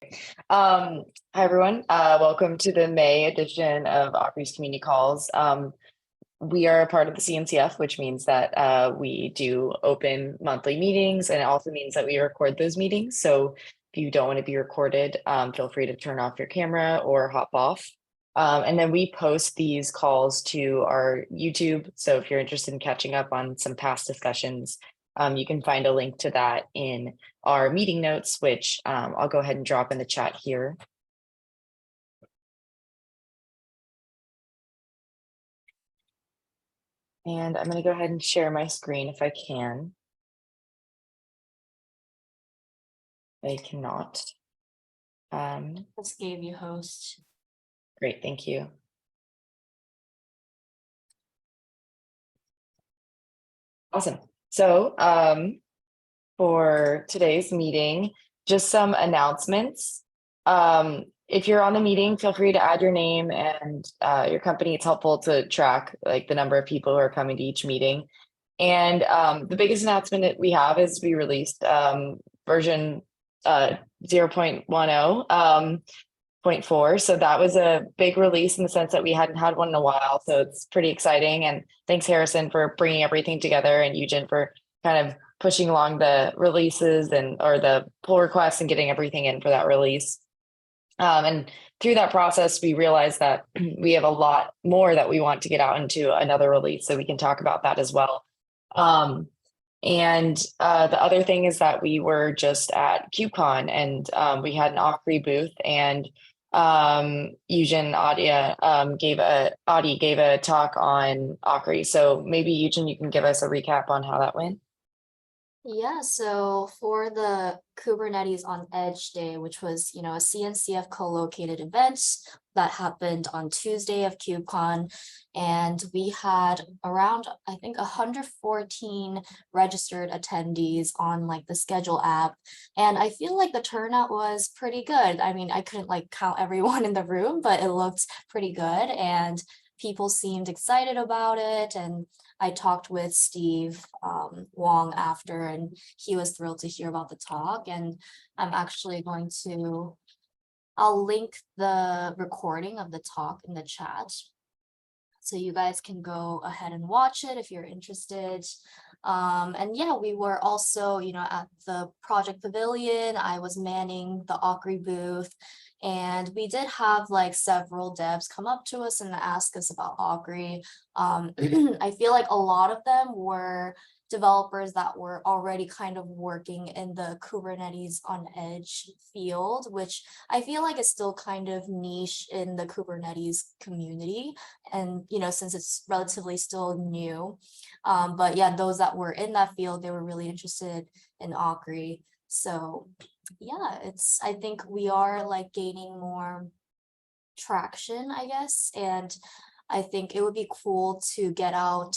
Okay. Hi, everyone. Welcome to the May edition of Akri's Community Calls. We are a part of the CNCF, which means that we do open monthly meetings, and it also means that we record those meetings. So if you don't want to be recorded, feel free to turn off your camera or hop off. And then we post these calls to our YouTube. So if you're interested in catching up on some past discussions, you can find a link to that in our meeting notes, which I'll go ahead and drop in the chat here. And I'm going to go ahead and share my screen if I can. I cannot. Just gave you host. Great, thank you. Awesome. So for today's meeting, just some announcements. If you're on the meeting, feel free to add your name and your company. It's helpful to track like the number of people who are coming to each meeting. And the biggest announcement that we have is we released version 0.10 0.4. So that was a big release in the sense that we hadn't had one in a while. So it's pretty exciting. And thanks, Harrison, for bringing everything together, and Eugen for kind of pushing along the releases or the pull requests and getting everything in for that release. And through that process, we realized that we have a lot more that we want to get out into another release. So we can talk about that as well. And the other thing is that we were just at KubeCon, and we had an Akri booth, and Eugen Adi gave a talk on Akri. So maybe Eugen, you can give us a recap on how that went. Yeah, so for the Kubernetes on Edge Day, which was, a CNCF co-located event that happened on Tuesday of KubeCon, and we had around, I think, 114 registered attendees on like the schedule app. And I feel like the turnout was pretty good. I mean, I couldn't like count everyone in the room, but it looked pretty good, and people seemed excited about it. And I talked with Steve Wong after, and he was thrilled to hear about the talk. And I'm actually I'll link the recording of the talk in the chat, so you guys can go ahead and watch it if you're interested. And yeah, we were also, at the Project Pavilion. I was manning the Akri booth, and we did have like several devs come up to us and ask us about Akri. I feel like a lot of them were developers that were already kind of working in the Kubernetes on Edge field, which I feel like is still kind of niche in the Kubernetes community. And, since it's relatively still new, but yeah, those that were in that field, they were really interested in Akri. So yeah, I think we are like gaining more traction, I guess. And I think it would be cool to get out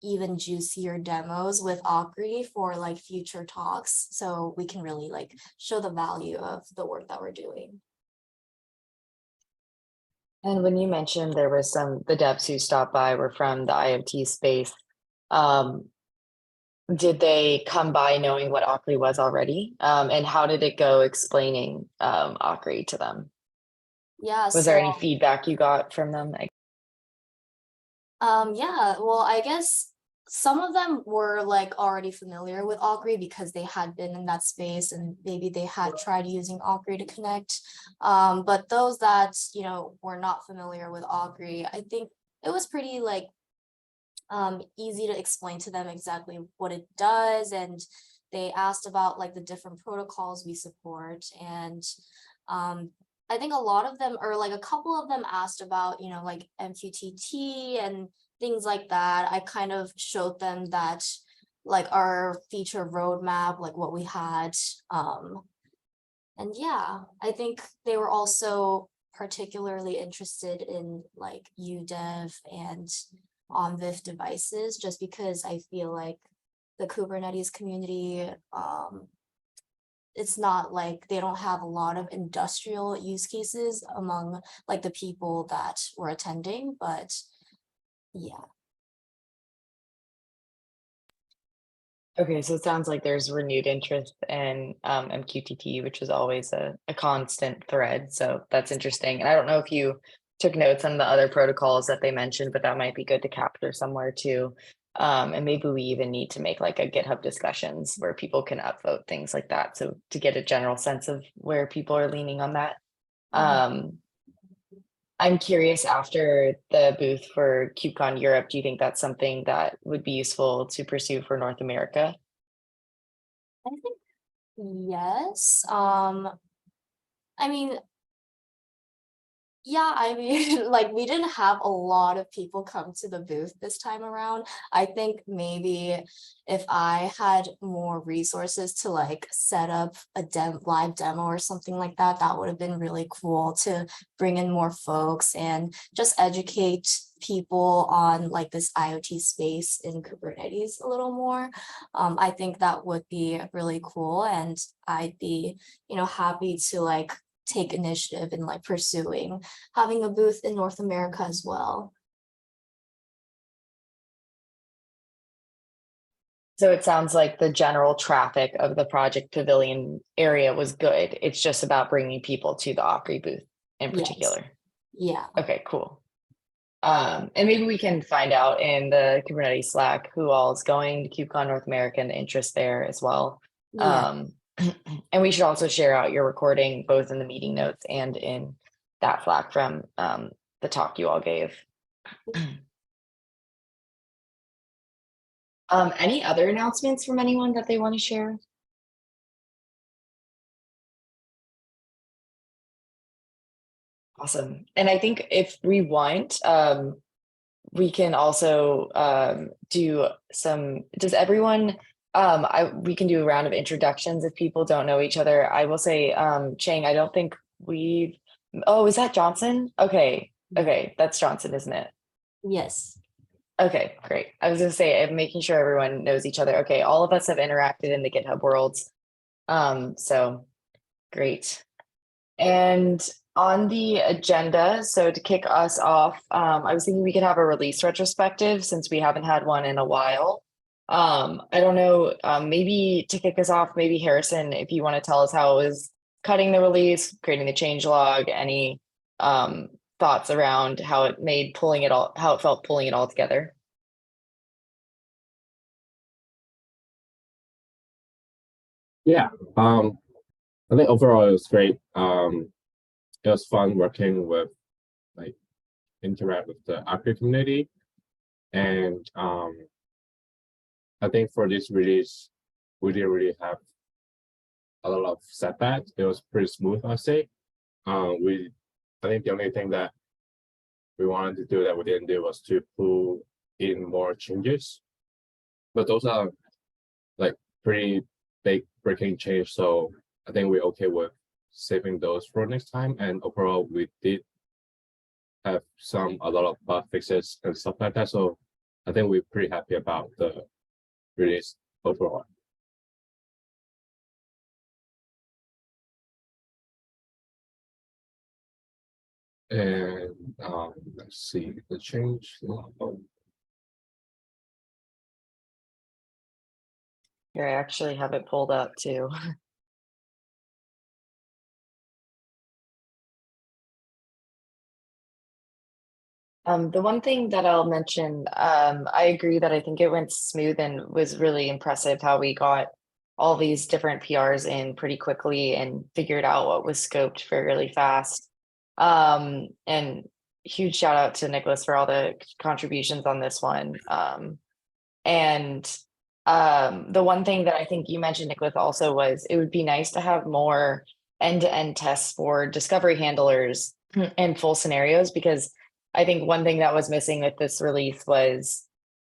even juicier demos with Akri for like future talks, so we can really like show the value of the work that we're doing. And when you mentioned there was the devs who stopped by were from the IoT space, did they come by knowing what Akri was already? And how did it go explaining Akri to them? Yeah, Was there any feedback you got from them? Yeah, well, I guess some of them were like already familiar with Akri because they had been in that space and maybe they had tried using Akri to connect. But those that, were not familiar with Akri, I think it was pretty like easy to explain to them exactly what it does. And they asked about like the different protocols we support. And I think a lot of them, or like a couple of them, asked about, like MQTT and things like that. I kind of showed them that like our feature roadmap, like what we had. And yeah, I think they were also particularly interested in like UDEV and on-VIF devices, just because I feel like the Kubernetes community, it's not like they don't have a lot of industrial use cases among like the people that were attending, but yeah. Okay, so it sounds like there's renewed interest in MQTT, which is always a constant thread. So that's interesting. And I don't know if you took notes on the other protocols that they mentioned, but that might be good to capture somewhere too. And maybe we even need to make like a GitHub discussions where people can upvote things like that. So to get a general sense of where people are leaning on that. Mhm. Um, I'm curious after the booth for KubeCon Europe, do you think that's something that would be useful to pursue for North America? I think yes. I mean, yeah, I mean, like we didn't have a lot of people come to the booth this time around. I think maybe if I had more resources to like set up a live demo or something like that, that would have been really cool to bring in more folks and just educate people on like this IoT space in Kubernetes a little more. I think that would be really cool, and I'd be, happy to like take initiative in like pursuing having a booth in North America as well. So it sounds like the general traffic of the Project Pavilion area was good. It's just about bringing people to the Akri booth in Yes. particular. Yeah. Okay, cool. And maybe we can find out in the Kubernetes Slack who all is going to KubeCon North America and the interest there as well. Yeah. Um, and we should also share out your recording both in the meeting notes and in that Slack from the talk you all gave. Any other announcements from anyone that they want to share? Awesome. And I think if we want, we can also do some, does everyone, we can do a round of introductions if people don't know each other. I will say, Chang, I don't think we've, oh, is that Johnson? Okay. Okay. That's Johnson, isn't it? Yes. Okay, great. I was gonna say, I'm making sure everyone knows each other. Okay, all of us have interacted in the GitHub worlds. So great. And on the agenda, so to kick us off, I was thinking we could have a release retrospective since we haven't had one in a while. I don't know, maybe to kick us off, maybe Harrison, if you want to tell us how it was cutting the release, creating the change log, any um, thoughts around how it made pulling it all, how it felt pulling it all together. Yeah, I think overall it was great. It was fun working with like interact with the Akri community, and I think for this release, we didn't really have a lot of setbacks. It was pretty smooth, I'd say. I think the only thing that we wanted to do that we didn't do was to pull in more changes, but those are like pretty big breaking change. So I think we're okay with saving those for next time. And overall, we did have a lot of bug fixes and stuff like that. So I think we're pretty happy about the release overall. And let's see the change. Here, I actually have it pulled up too. The one thing that I'll mention, I agree that I think it went smooth and was really impressive how we got all these different PRs in pretty quickly and figured out what was scoped fairly fast. And huge shout out to Nicholas for all the contributions on this one. And the one thing that I think you mentioned, Nicholas, also was it would be nice to have more end-to-end tests for discovery handlers and full scenarios, because I think one thing that was missing with this release was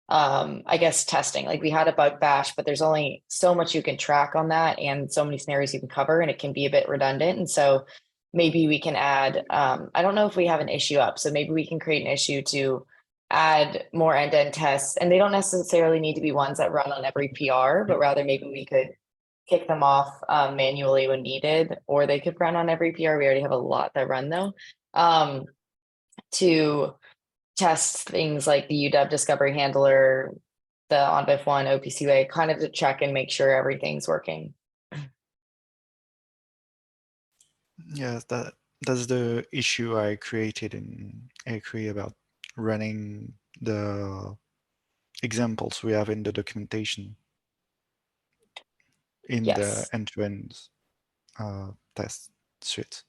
I guess testing. Like we had a bug bash, but there's only so much you can track on that and so many scenarios you can cover, and it can be a bit redundant. And so maybe we can add, I don't know if we have an issue up, so maybe we can create an issue to add more end-to-end tests. And they don't necessarily need to be ones that run on every PR, but rather maybe we could kick them off manually when needed, or they could run on every PR. We already have a lot that run though. To test things like the UW discovery handler, the ONBIF1 OPCUA kind of to check and make sure everything's working. Yes, that's the issue I created in Akri about running the examples we have in the documentation in the Yes. end-to-end test suite.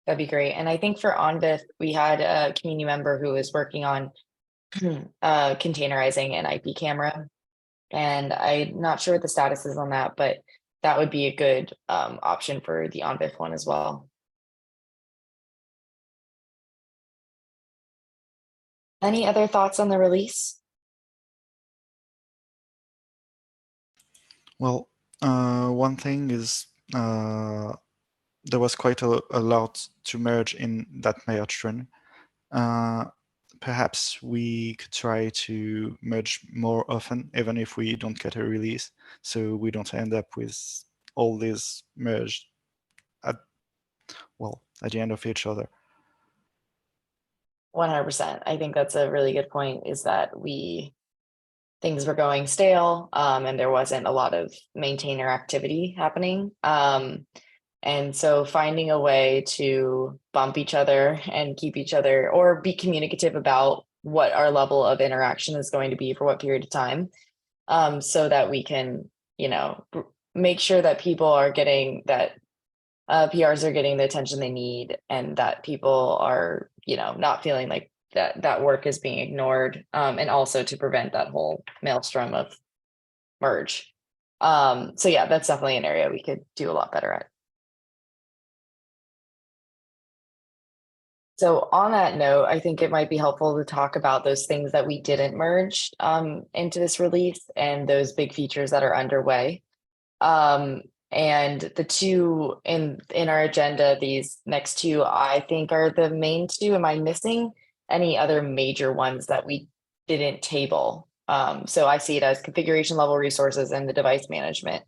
That'd be great. And I think for ONBIF, we had a community member who was working on containerizing an IP camera. And I'm not sure what the status is on that, but that would be a good option for the ONBIF one as well. Any other thoughts on the release? Well, one thing is there was quite a lot to merge in that merge run. Perhaps we could try to merge more often, even if we don't get a release, so we don't end up with all these merged at the end of each other. 100%. I think that's a really good point, is that things were going stale, and there wasn't a lot of maintainer activity happening. And so finding a way to bump each other and keep each other, or be communicative about what our level of interaction is going to be for what period of time, so that we can, make sure that people are getting that PRs are getting the attention they need, and that people are, not feeling like that work is being ignored, and also to prevent that whole maelstrom of merge. So yeah, that's definitely an area we could do a lot better at. So on that note, I think it might be helpful to talk about those things that we didn't merge into this release, and those big features that are underway. And the two in our agenda, these next two, I think are the main two. Am I missing any other major ones that we didn't table? So I see it as configuration level resources and the device management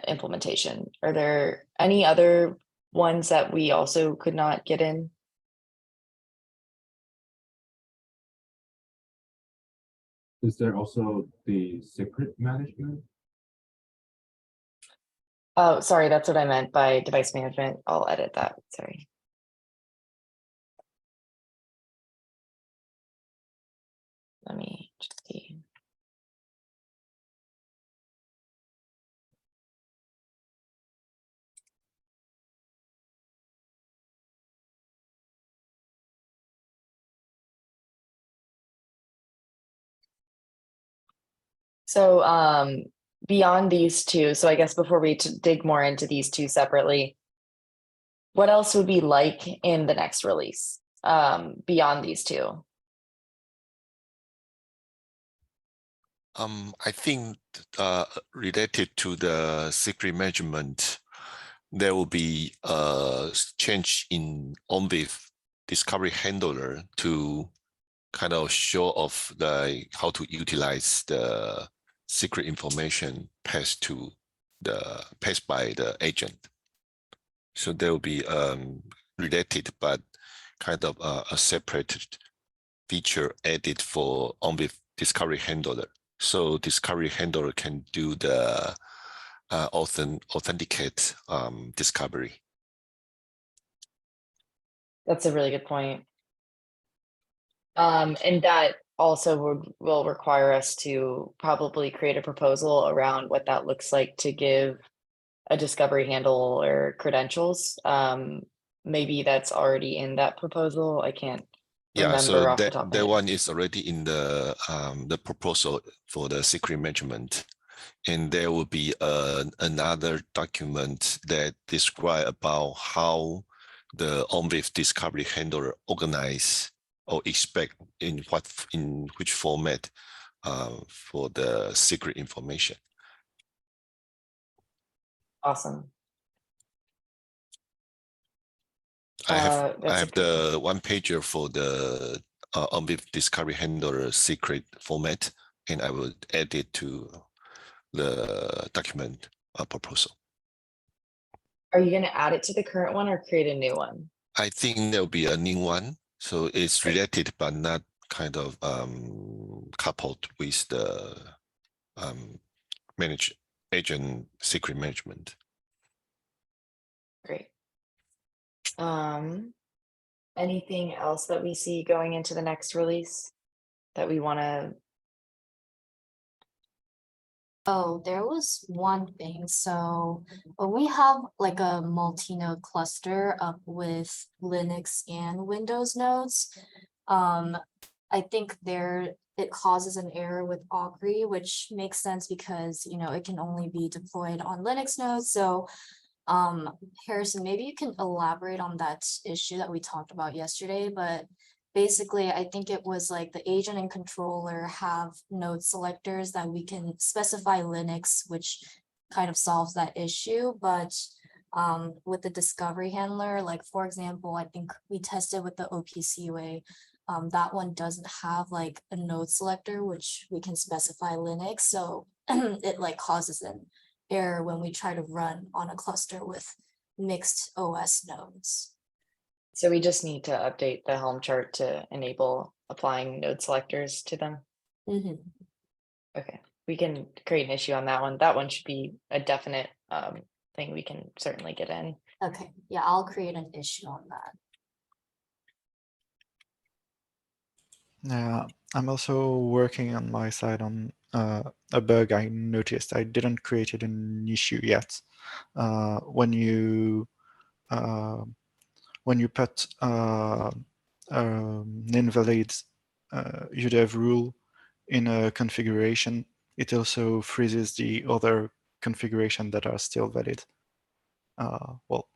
implementation. Are there any other ones that we also could not get in? Is there also the secret management? Oh, sorry, that's what I meant by device management. I'll edit that, sorry. Let me just see. So beyond these two, so I guess before we dig more into these two separately, what else would be like in the next release beyond these two? I think related to the secret management, there will be a change in ONBIF discovery handler to kind of show off how to utilize the secret information passed by the agent. So there will be related but kind of a separate feature added for ONBIF discovery handler. So discovery handler can do the authenticate discovery. That's a really good point. And that also will require us to probably create a proposal around what that looks like to give a discovery handle or credentials. Maybe that's already in that proposal. I can't remember so off the top of my that head. one is already in the proposal for the secret management. And there will be another document that describe about how the ONBIF discovery handler organize or expect in which format for the secret information. Awesome. I have That's the one pager for the ONBIF discovery handler secret format, and I will add it to the document proposal. Are you going to add it to the current one or create a new one? I think there'll be a new one. So it's related, but not kind of coupled with the manage agent secret management. Great. Anything else that we see going into the next release that we want to? Oh, there was one thing. So when we have like a multi-node cluster up with Linux and Windows nodes, I think it causes an error with Akri, which makes sense because it can only be deployed on Linux nodes. So Harrison, maybe you can elaborate on that issue that we talked about yesterday, but basically, I think it was like the agent and controller have node selectors that we can specify Linux, which kind of solves that issue. But with the discovery handler, like for example, I think we tested with the OPCUA, that one doesn't have like a node selector, which we can specify Linux. So it like causes an error when we try to run on a cluster with mixed OS nodes. So we just need to update the Helm chart to enable applying node selectors to them. Mhm. Okay, we can create an issue on that one. That one should be a definite thing we can certainly get in. Okay, yeah, I'll create an issue on that. Yeah, I'm also working on my side on a bug I noticed. I didn't create it an issue yet. When you put an invalid UDEV rule in a configuration, it also freezes the other configuration that are still valid. Well,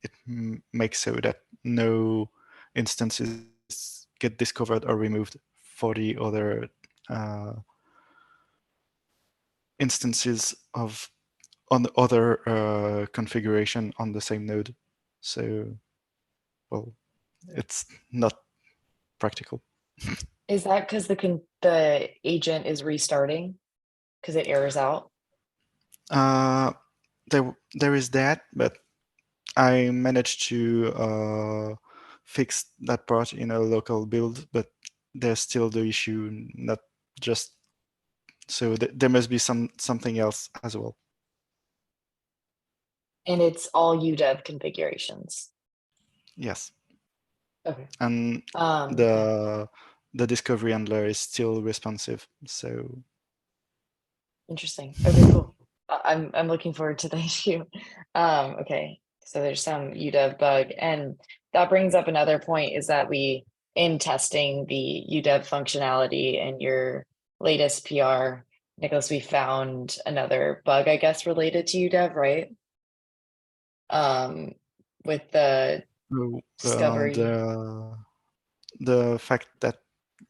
it makes so that no instances get discovered or removed for the other instances of on the other configuration on the same node. So, well, it's not practical. Is that because the agent is restarting because it errors out? There is that, but I managed to fix that part in a local build, but there's still the issue, not just so there must be something else as well. And it's all UDEV configurations. Yes. Okay. And Okay. the discovery handler is still responsive. So Interesting. Okay, cool. I'm looking forward to the issue. Okay, so there's some UDEV bug, and that brings up another point is that in testing the UDEV functionality in your latest PR, Nicholas, we found another bug, I guess, related to UDEV, right? With the discovery. The fact that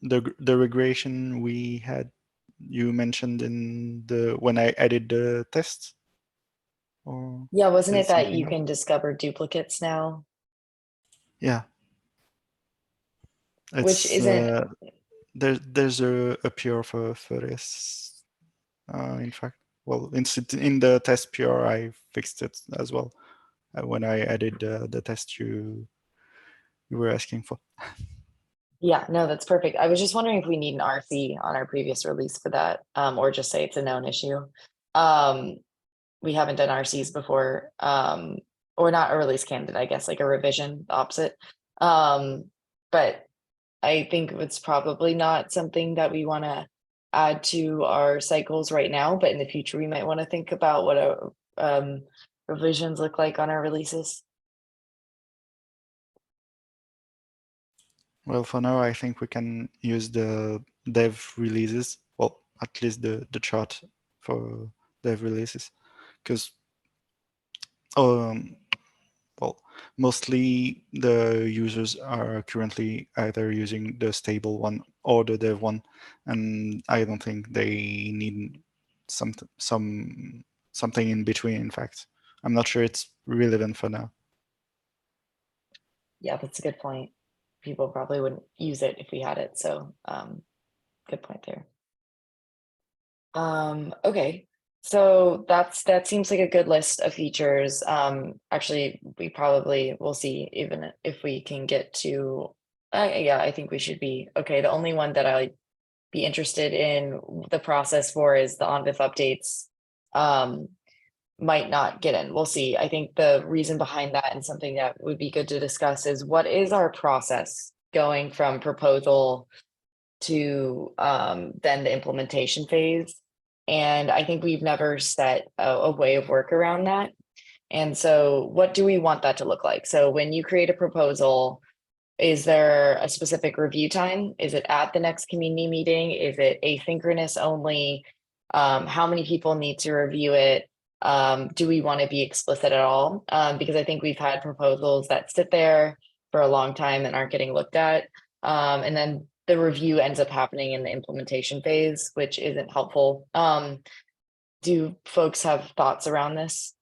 the regression we had, you mentioned in when I added the test. Or Yeah, wasn't it that something you else? can discover duplicates now? Yeah. Which It's isn't. there's a PR for this. In fact, well, in the test PR, I fixed it as well when I added the test you were asking for. Yeah, no, that's perfect. I was just wondering if we need an RC on our previous release for that, or just say it's a known issue. We haven't done RCs before, or not a release candidate, I guess, like a revision, the opposite. But I think it's probably not something that we want to add to our cycles right now, but in the future, we might want to think about what revisions look like on our releases. Well, for now, I think we can use the dev releases. Well, at least the chart for dev releases, because well, mostly the users are currently either using the stable one or the dev one, and I don't think they need something in between. In fact, I'm not sure it's relevant for now. Yeah, that's a good point. People probably wouldn't use it if we had it. So good point there. Okay. So that seems like a good list of features. Actually, we probably will see even if we can get to, yeah, I think we should be okay. The only one that I'd be interested in the process for is the on-with updates. Might not get in. We'll see. I think the reason behind that and something that would be good to discuss is what is our process going from proposal to then the implementation phase. And I think we've never set a way of work around that. And so what do we want that to look like? So when you create a proposal, is there a specific review time? Is it at the next community meeting? Is it asynchronous only? How many people need to review it? Do we want to be explicit at all? Because I think we've had proposals that sit there for a long time and aren't getting looked at. And then the review ends up happening in the implementation phase, which isn't helpful. Do folks have thoughts around this?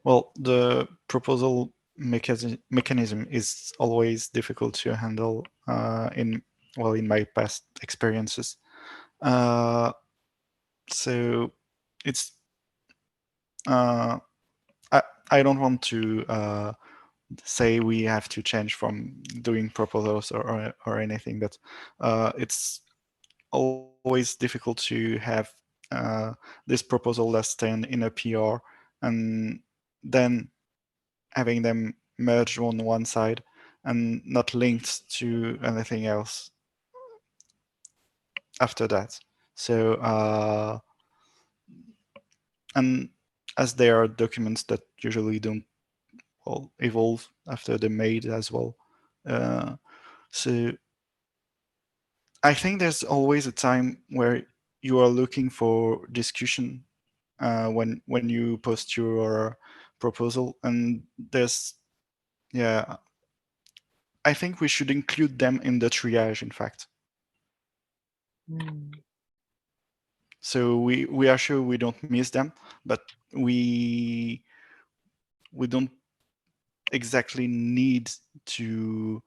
Well, the proposal mechanism is always difficult to handle in my past experiences. So it's I don't want to say we have to change from doing proposals or anything, but it's always difficult to have this proposal that's done in a PR and then having them merged on one side and not linked to anything else after that. So and as they are documents that usually don't evolve after they're made as well. So I think there's always a time where you are looking for discussion when you post your proposal, and there's I think we should include them in the triage, in fact. So we are sure we don't miss them, but we don't exactly need to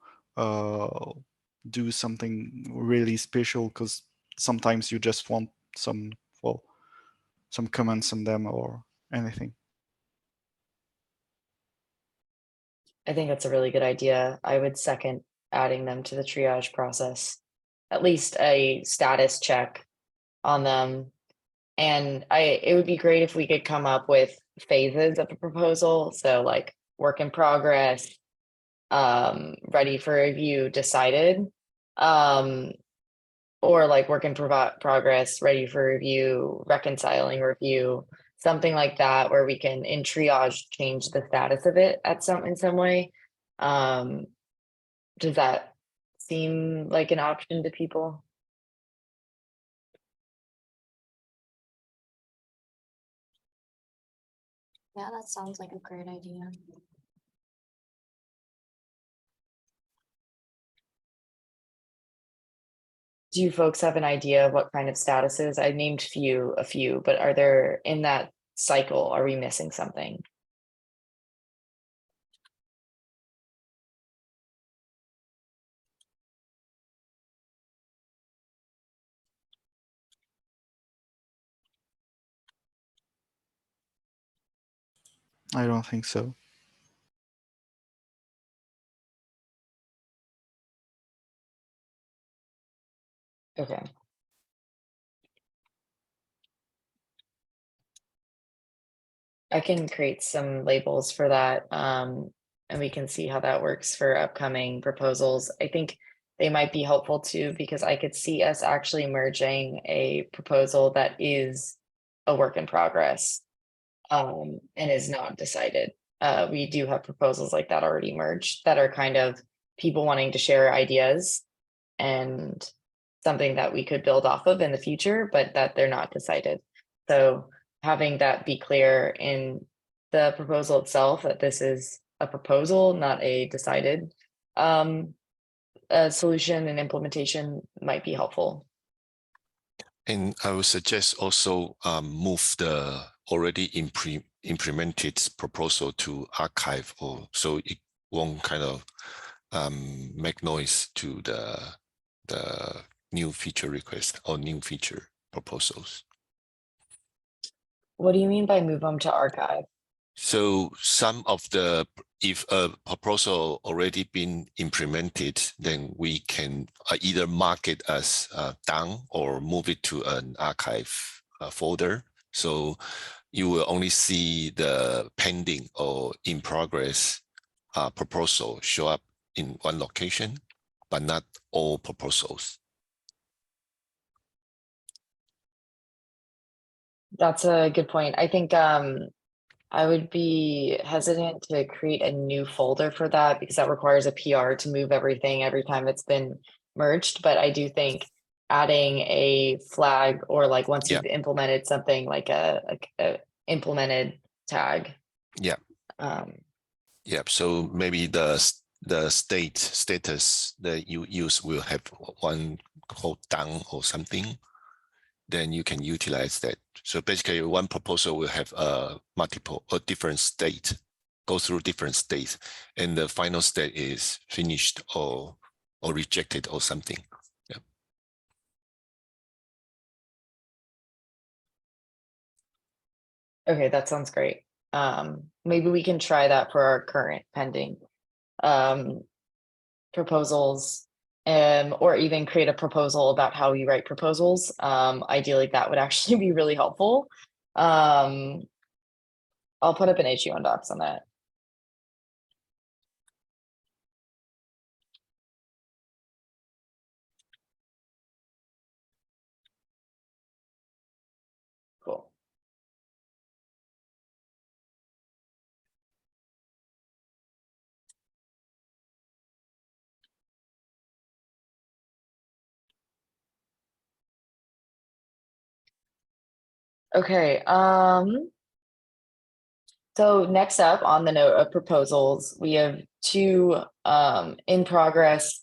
do something really special, because sometimes you just want some comments on them or anything. I think that's a really good idea. I would second adding them to the triage process, at least a status check on them. And it would be great if we could come up with phases of a proposal. So like work in progress, ready for review, decided, or like work in progress, ready for review, reconciling review, something like that, where we can in triage change the status of it in some way. Does that seem like an option to people? Yeah, that sounds like a great idea. Do you folks have an idea of what kind of statuses? I named a few, but are there in that cycle, are we missing something? I don't think so. Okay. I can create some labels for that, and we can see how that works for upcoming proposals. I think they might be helpful too, because I could see us actually merging a proposal that is a work in progress, and is not decided. We do have proposals like that already merged that are kind of people wanting to share ideas and something that we could build off of in the future, but that they're not decided. So having that be clear in the proposal itself, that this is a proposal, not a decided solution and implementation might be helpful. And I would suggest also move the already implemented proposal to archive, or so it won't kind of make noise to the the new feature request or new feature proposals. What do you mean by move them to archive? So some of the, if a proposal already been implemented, then we can either mark it as done or move it to an archive folder. So you will only see the pending or in progress proposal show up in one location, but not all proposals. That's a good point. I think I would be hesitant to create a new folder for that because that requires a PR to move everything every time it's been merged. But I do think adding a flag or like once Yeah. you've implemented something like a implemented tag. Yeah. Yeah. So maybe the status that you use will have one called done or something. Then you can utilize that. So basically one proposal will have multiple or different state, go through different states, and the final state is finished or rejected or something. Yeah. Okay, that sounds great. Maybe we can try that for our current pending proposals, or even create a proposal about how we write proposals. Ideally, that would actually be really helpful. I'll put up an issue on docs on that. Cool. Okay, so next up on the note of proposals, we have two in progress.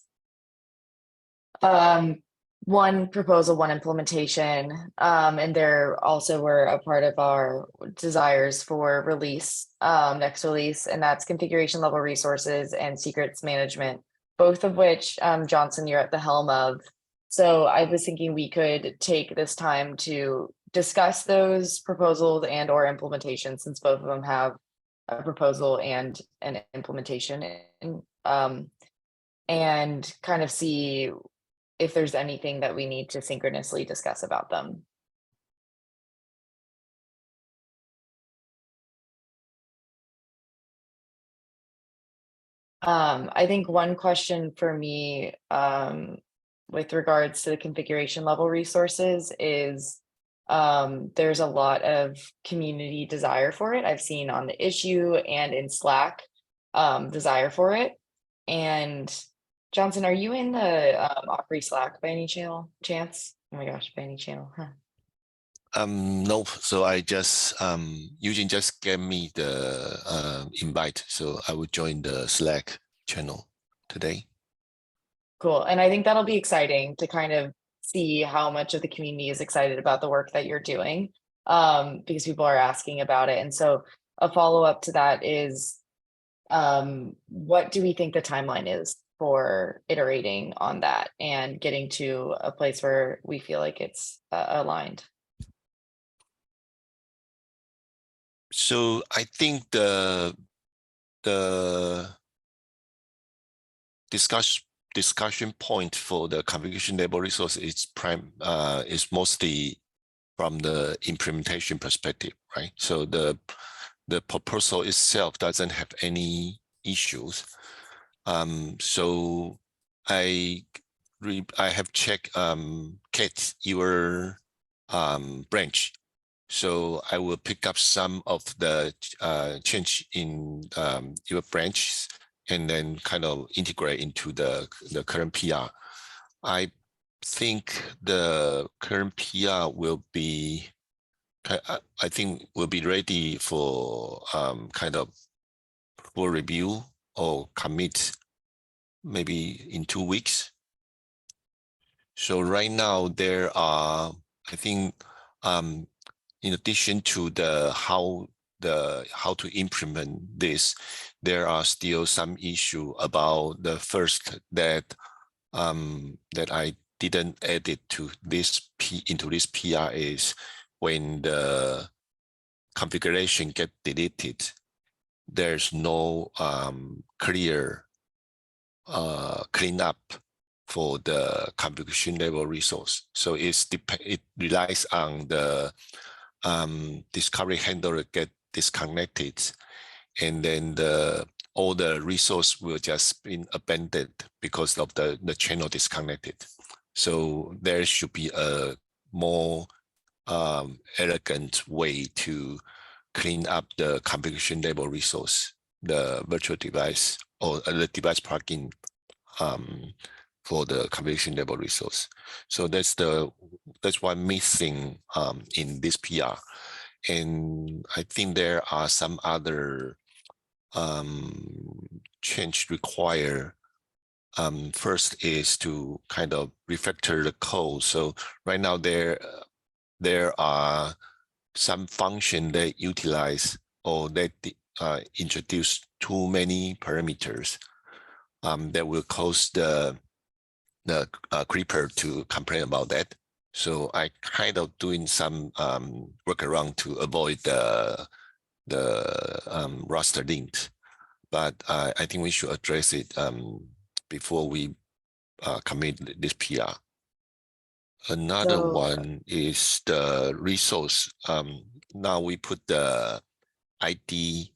One proposal, one implementation, and there also were a part of our desires for release, next release, and that's configuration level resources and secrets management, both of which, Johnson, you're at the helm of. So I was thinking we could take this time to discuss those proposals and or implementation, since both of them have a proposal and an implementation, and kind of see if there's anything that we need to synchronously discuss about them. I think one question for me, with regards to the configuration level resources is, there's a lot of community desire for it. I've seen on the issue and in Slack, desire for it. And Johnson, are you in the Akri Slack by any chance? Oh my gosh, by any channel, huh? Nope. So I just Eugene just gave me the invite, so I will join the Slack channel today. Cool. And I think that'll be exciting to kind of see how much of the community is excited about the work that you're doing, because people are asking about it. And so a follow-up to that is, what do we think the timeline is for iterating on that and getting to a place where we feel like it's aligned? So I think the discussion point for the configuration level resource is mostly from the implementation perspective, right? So the proposal itself doesn't have any issues. So I have checked Kate, your branch. So I will pick up some of the change in your branch and then kind of integrate into the current PR. I think the current PR will be, I think will be ready for kind of full review or commit maybe in 2 weeks. So right now there are, I think, in addition to the how to implement this, there are still some issue about the first that that I didn't add it to this into this PR is when the configuration get deleted, there's no clear cleanup for the configuration level resource. So it relies on the discovery handler get disconnected, and then all the resource will just be abandoned because of the channel disconnected. So there should be a more elegant way to clean up the configuration level resource, the virtual device or the device plugin for the configuration level resource. So that's one missing in this PR. And I think there are some other change require. First is to kind of refactor the code. So right now there are some function that utilize or that introduce too many parameters that will cause the creeper to complain about that. So I kind of doing some workaround to avoid the raster links, but I think we should address it before we commit this PR. Another one is the resource. Now we put the ID,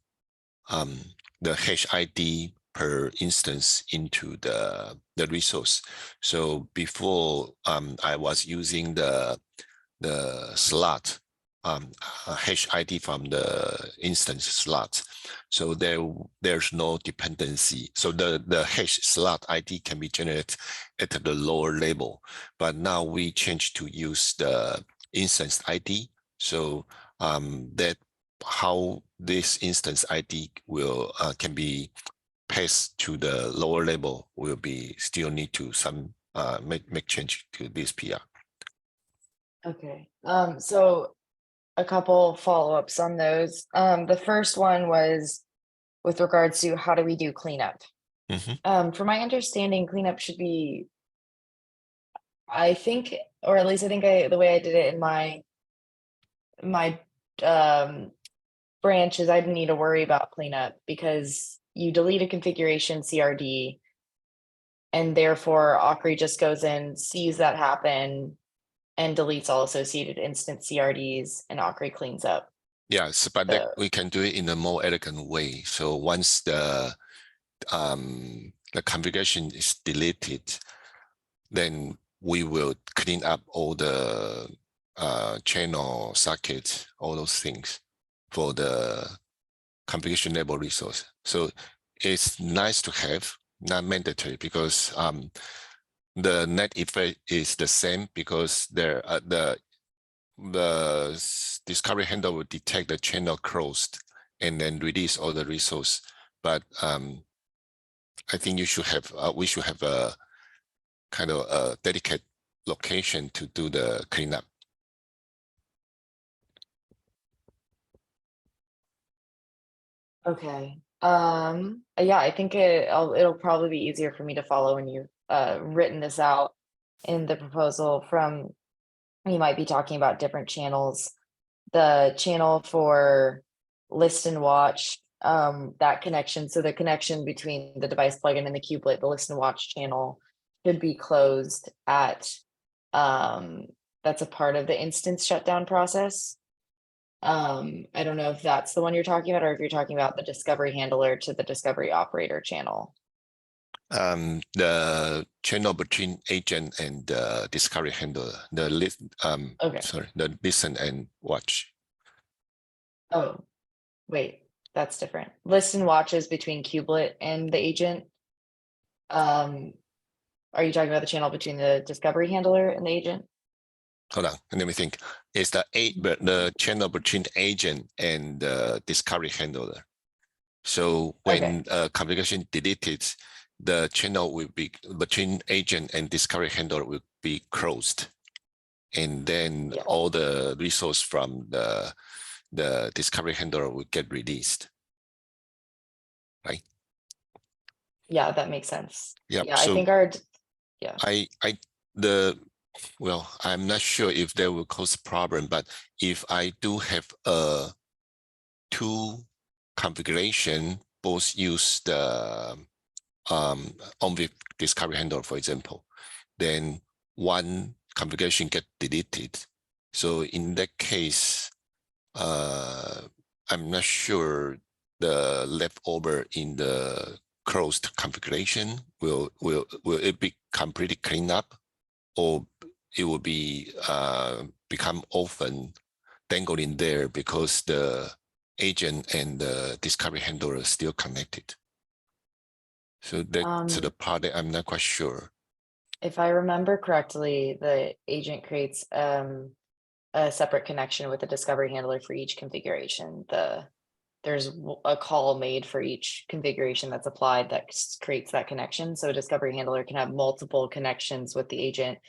the hash ID per instance into the resource. So before I was using the slot, hash ID from the instance slot. So there's no dependency. So the hash slot ID can be generated at the lower level, but now we change to use the instance ID. So that how this instance ID will can be passed to the lower level will be still need to some make change to this PR. Okay. So a couple follow-ups on those. The first one was with regards to how do we do cleanup? From my understanding, cleanup should be, I think, or at least I think the way I did it in my branch is I didn't need to worry about cleanup because you delete a configuration CRD and therefore Akri just goes in, sees that happen, and deletes all associated instance CRDs, and Akri cleans up. Yes, but we can do it in a more elegant way. So once the configuration is deleted, then we will clean up all the channel sockets, all those things for the configuration level resource. So it's nice to have, not mandatory, because the net effect is the same because there the discovery handler will detect the channel closed and then release all the resource. But I think you should have we should have a kind of a dedicated location to do the cleanup. Okay. Yeah, I think it'll probably be easier for me to follow when you've written this out in the proposal. From you might be talking about different channels. The channel for list and watch, that connection. So the connection between the device plugin and the kubelet, the list and watch channel should be closed at that's a part of the instance shutdown process. I don't know if that's the one you're talking about, or if you're talking about the discovery handler to the discovery operator channel. The channel between agent and discovery handler, the list, Okay. sorry, the listen and watch. Oh, wait, that's different. List and watch is between kubelet and the agent. Are you talking about the channel between the discovery handler and the agent? Hold on, let me think. It's the channel between agent and discovery handler. So when configuration deleted, the channel will be between agent and discovery handler will be closed, and then all the resource from the discovery handler will get released, right? Yeah, that makes sense. Yeah. Yeah, So, I think Yeah. Well, I'm not sure if that will cause problem, but if I do have two configuration, both use the on-with discovery handler, for example, then one configuration get deleted. So in that case, I'm not sure the leftover in the closed configuration will it be completely cleaned up, or it will be become often dangling there because the agent and the discovery handler are still connected. So that's the part that I'm not quite sure. If I remember correctly, the agent creates a separate connection with the discovery handler for each configuration. There's a call made for each configuration that's applied that creates that connection. So a discovery handler can have multiple connections with the agent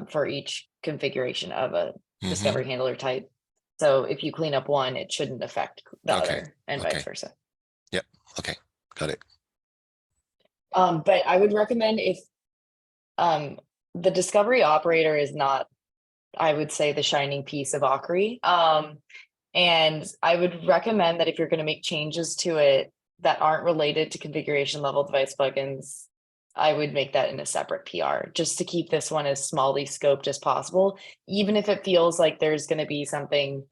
for each configuration of a discovery handler type. So if you clean up one, it shouldn't affect the other, and vice versa. Yep. Okay. Got it. But I would recommend if the discovery operator is not, I would say, the shining piece of Akri. And I would recommend that if you're going to make changes to it that aren't related to configuration level device plugins, I would make that in a separate PR just to keep this one as smallly scoped as possible. Even if it feels like there's going to be something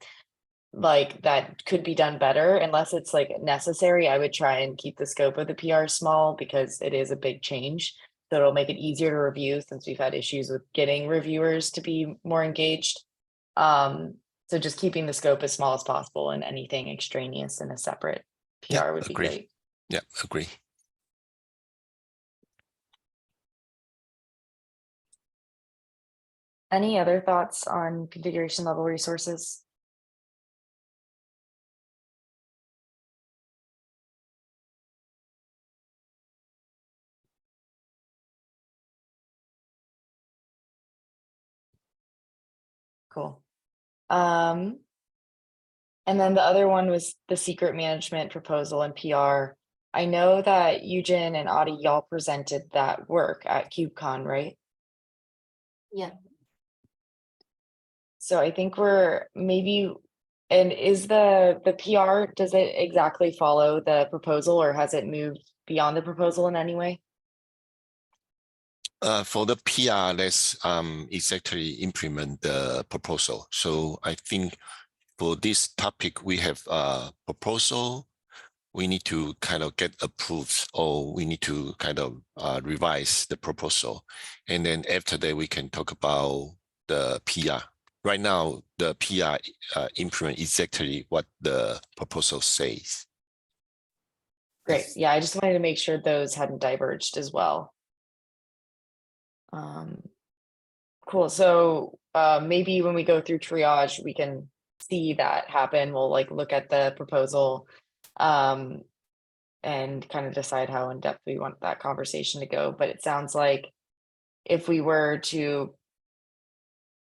like that could be done better, unless it's like necessary, I would try and keep the scope of the PR small because it is a big change. So it'll make it easier to review since we've had issues with getting reviewers to be more engaged. So just keeping the scope as small as possible, and anything extraneous in a separate PR Yeah, would be agree. great. Yeah, agree. Any other thoughts on configuration level resources? Cool. And then the other one was the secret management proposal and PR. I know that Eugen and Adi, y'all presented that work at KubeCon, right? Yeah. So I think we're maybe, and is the PR, does it exactly follow the proposal, or has it moved beyond the proposal in any way? For the PR, let's exactly implement the proposal. So I think for this topic, we have a proposal. We need to kind of get approved, or we need to kind of revise the proposal. And then after that, we can talk about the PR. Right now, the PR implement exactly what the proposal says. Great. Yeah, I just wanted to make sure those hadn't diverged as well. Cool. So maybe when we go through triage, we can see that happen. We'll like look at the proposal and kind of decide how in depth we want that conversation to go. But it sounds like if we were to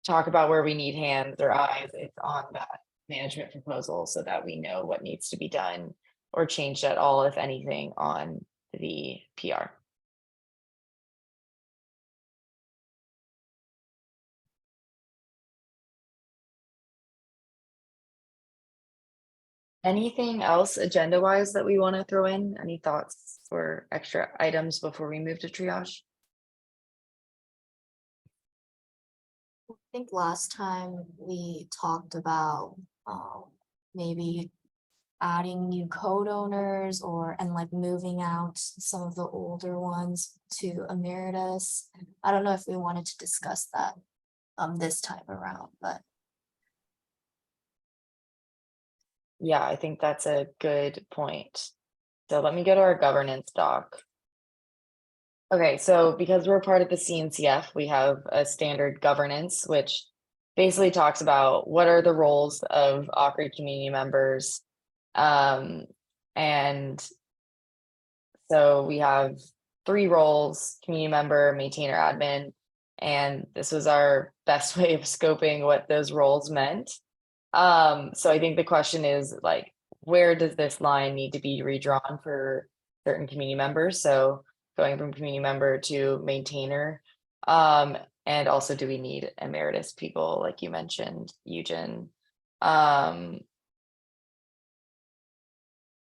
talk about where we need hands or eyes, it's on that management proposal so that we know what needs to be done or changed at all, if anything, on the PR. Anything else agenda-wise that we want to throw in? Any thoughts or extra items before we move to triage? I think last time we talked about maybe adding new code owners and like moving out some of the older ones to emeritus. I don't know if we wanted to discuss that this time around, but Yeah, I think that's a good point. So let me go to our governance doc. Okay, so because we're part of the CNCF, we have a standard governance, which basically talks about what are the roles of Akri community members. And so we have 3 roles: community member, maintainer, admin. And this was our best way of scoping what those roles meant. So I think the question is like, where does this line need to be redrawn for certain community members? So going from community member to maintainer, And also, do we need emeritus people, like you mentioned, Eugen?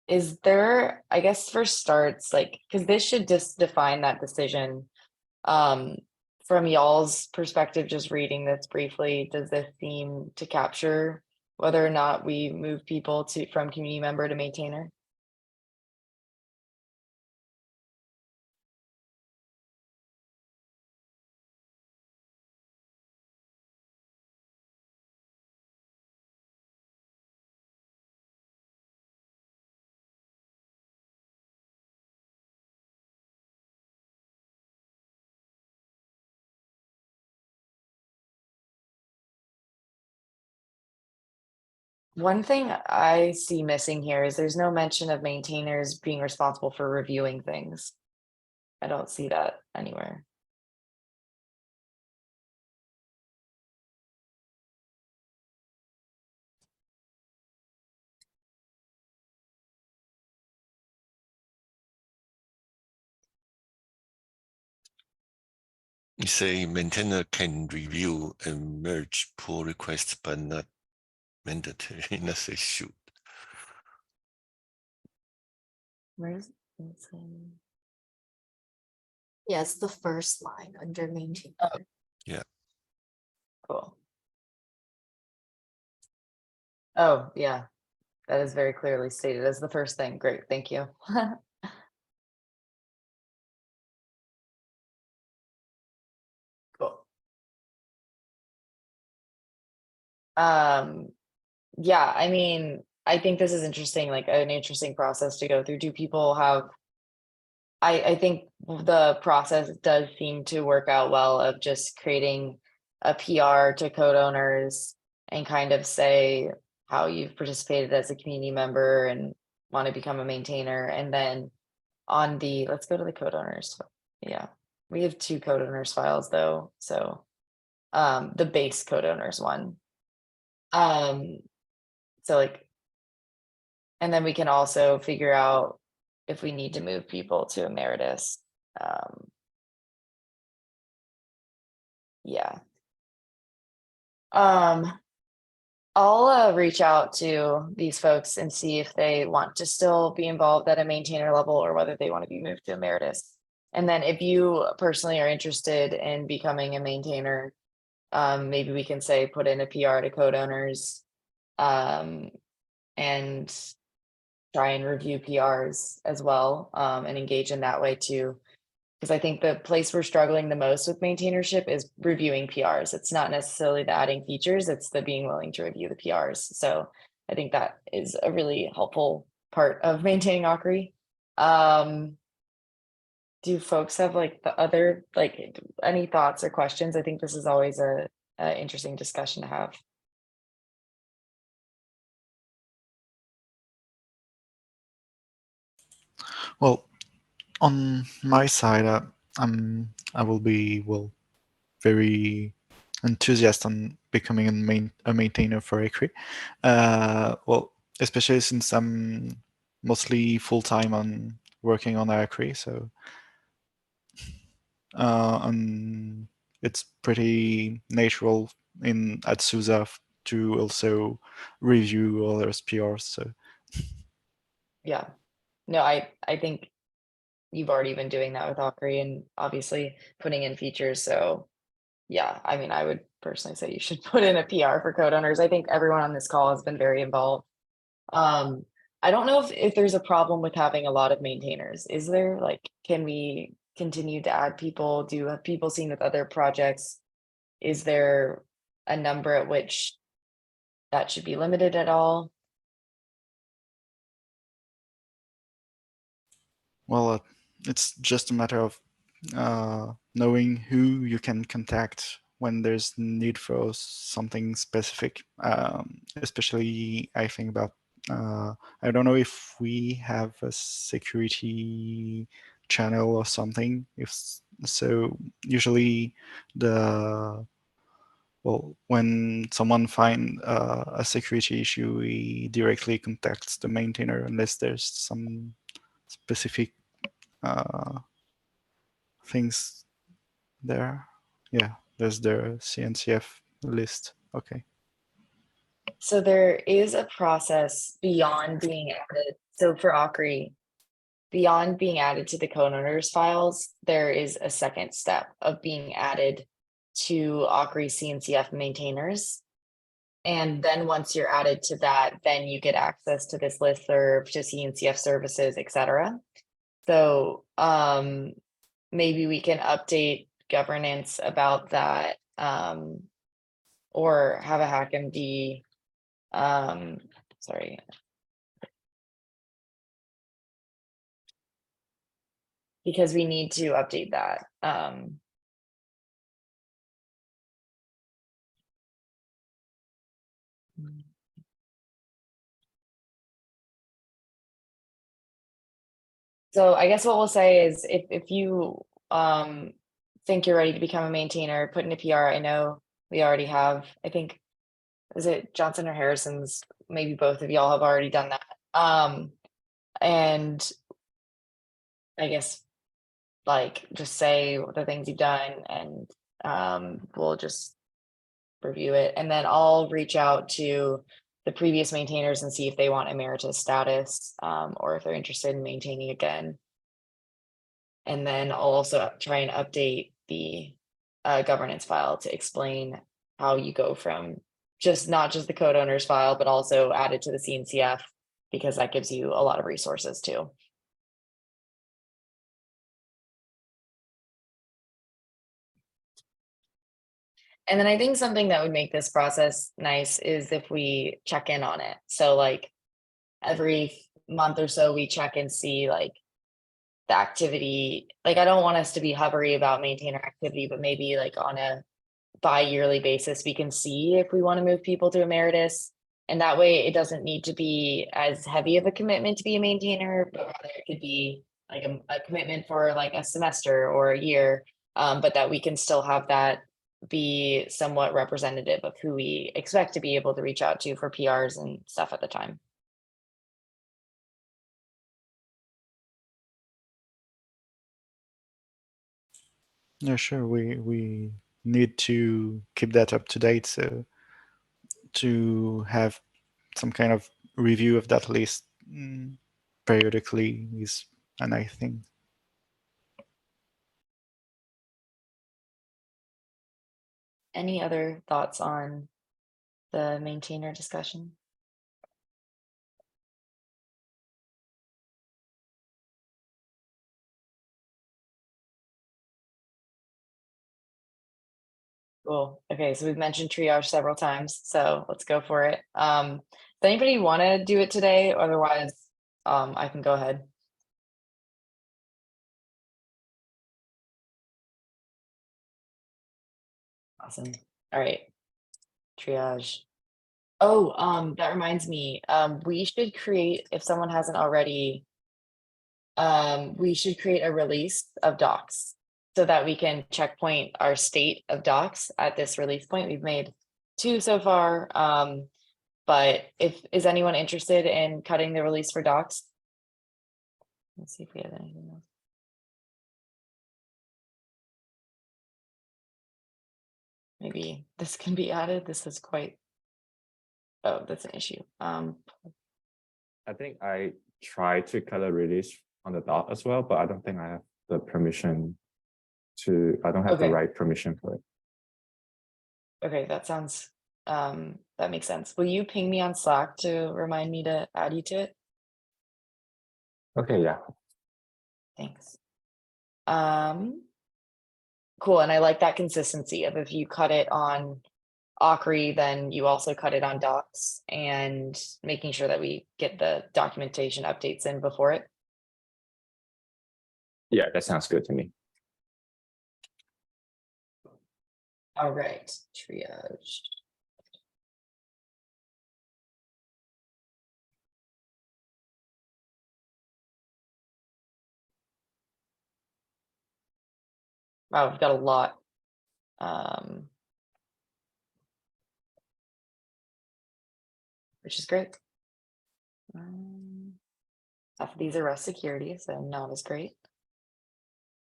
Is there, I guess for starts, like, because this should just define that decision. From y'all's perspective, just reading this briefly, does this seem to capture whether or not we move people to from community member to maintainer? One thing I see missing here is there's no mention of maintainers being responsible for reviewing things. I don't see that anywhere. You say maintainer can review and merge pull requests, but not mandatory. Not say should. Where's Yeah, it's the first line under maintainer. Yeah. cool. Oh, yeah, that is very clearly stated as the first thing. Great, thank you. Cool. Yeah, I mean, I think this is interesting, like an interesting process to go through. Do people have, I think the process does seem to work out well of just creating a PR to code owners and kind of say how you've participated as a community member and want to become a maintainer. And then on the, let's go to the code owners. Yeah, we have 2 code owners files though. So the base code owners one. So like, and then we can also figure out if we need to move people to emeritus. Yeah. I'll reach out to these folks and see if they want to still be involved at a maintainer level or whether they want to be moved to emeritus. And then if you personally are interested in becoming a maintainer, maybe we can say put in a PR to code owners and try and review PRs as well and engage in that way too. Because I think the place we're struggling the most with maintainership is reviewing PRs. It's not necessarily the adding features, it's the being willing to review the PRs. So I think that is a really helpful part of maintaining Akri. Do folks have like the other, like any thoughts or questions? I think this is always a interesting discussion to have. Well, on my side, I will be very enthusiastic on becoming a maintainer for Akri. Well, especially since I'm mostly full time on working on Akri, so and it's pretty natural in at SUSE to also review others' PRs. So Yeah, no, I think you've already been doing that with Akri and obviously putting in features. So yeah, I mean, I would personally say you should put in a PR for code owners. I think everyone on this call has been very involved. I don't know if there's a problem with having a lot of maintainers. Is there, like, can we continue to add people? Do have people seen with other projects? Is there a number at which that should be limited at all? well, it's just a matter of knowing who you can contact when there's need for something specific. Especially, I think about. I don't know if we have a security channel or something. If so, usually when someone find a security issue, we directly contacts the maintainer unless there's some specific things there. Yeah, there's the CNCF list. Okay. So there is a process beyond being added. So for Akri, beyond being added to the co-owners files, there is a second step of being added to Akri CNCF maintainers. And then once you're added to that, then you get access to this listserv, to CNCF services, etc. So maybe we can update governance about that, or have a HackMD. Sorry. Because we need to update that. So I guess what we'll say is if you think you're ready to become a maintainer, put in a PR. I know we already have, I think, is it Johnson or Harrison's? Maybe both of y'all have already done that. And I guess like just say the things you've done and we'll just review it. And then I'll reach out to the previous maintainers and see if they want emeritus status or if they're interested in maintaining again. And then I'll also try and update the governance file to explain how you go from not just the code owners file, but also add it to the CNCF, because that gives you a lot of resources too. And then I think something that would make this process nice is if we check in on it. So like every month or so, we check and see like the activity. Like I don't want us to be hovery about maintainer activity, but maybe like on a bi-yearly basis, we can see if we want to move people to emeritus. And that way it doesn't need to be as heavy of a commitment to be a maintainer, but rather it could be like a commitment for like a semester or a year, but that we can still have that be somewhat representative of who we expect to be able to reach out to for PRs and stuff at the time. Yeah, sure. We need to keep that up to date. So to have some kind of review of that list periodically is a nice thing. Any other thoughts on the maintainer discussion? Cool. Okay, so we've mentioned triage several times, so let's go for it. Does anybody want to do it today? Otherwise, I can go ahead. Awesome. All right. Triage. Oh, that reminds me. We should create, if someone hasn't already, we should create a release of docs so that we can checkpoint our state of docs at this release point. We've made 2 so far. But is anyone interested in cutting the release for docs? Let's see if we have anything else. Maybe this can be added. This is quite, oh, that's an issue. I think I tried to cut a release on the dot as well, but I don't think I have the permission I don't have the Okay. right permission for it. Okay, that sounds, that makes sense. Will you ping me on Slack to remind me to add you to it? Okay, yeah. Thanks. Cool, and I like that consistency of if you cut it on Akri, then you also cut it on docs, and making sure that we get the documentation updates in before it. Yeah, that sounds good to me. All right, triage. Wow, we've got a lot. Which is great. Half of these are rest security, so not as great.